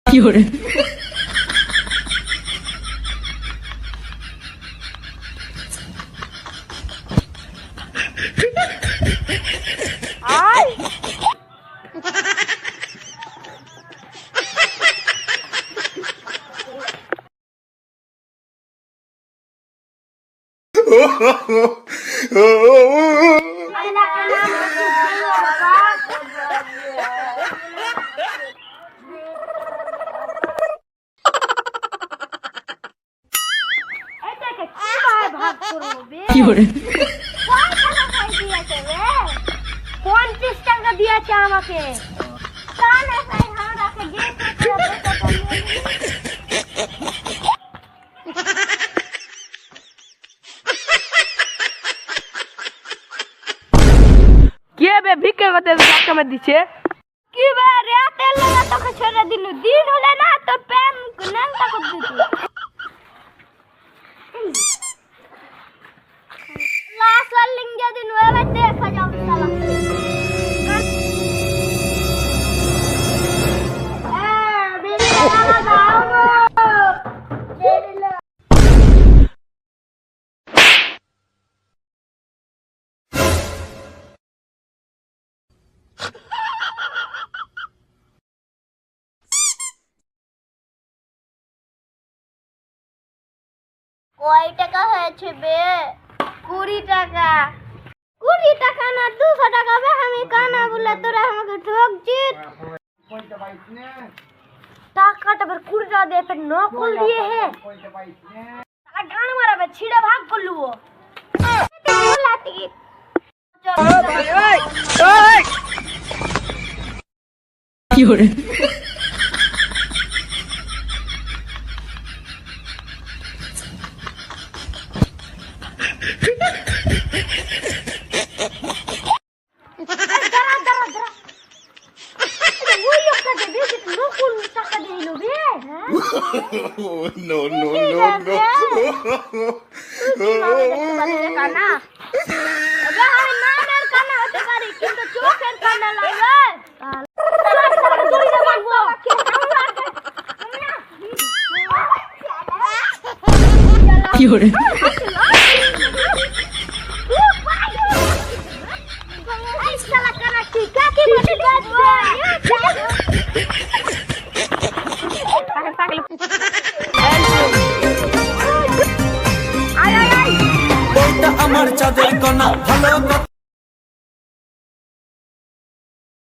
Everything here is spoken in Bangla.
কি করে কি করে 50 টাকা দিয়েছে আমাকে কে বে ভিক্ষা করতে টাকা মে দিছে কি বে রাতের লাগা তোকে ছেড়ে দিল দিন হলে না তোর প্যান নাংটা করে দিত লাস্ট লিঙ্গে দিন ওরে দেখা যাও শালা কয় টাকা হয়েছে বে 20 টাকা 20 টাকা না 200 টাকা বে আমি কানা বলে তোরা আমাকে ঠকছিস টাকাটা पर 20 টাকা দে पे नकल दिए है साला गान मारा छिड़े भाग कर लुओ কি করে No, no, no, no. কানা এবার আমি নামের কানা হতে পারি কিন্তু চোখের কানা লাগে কি করে আমার চাঁদের কণা ভালো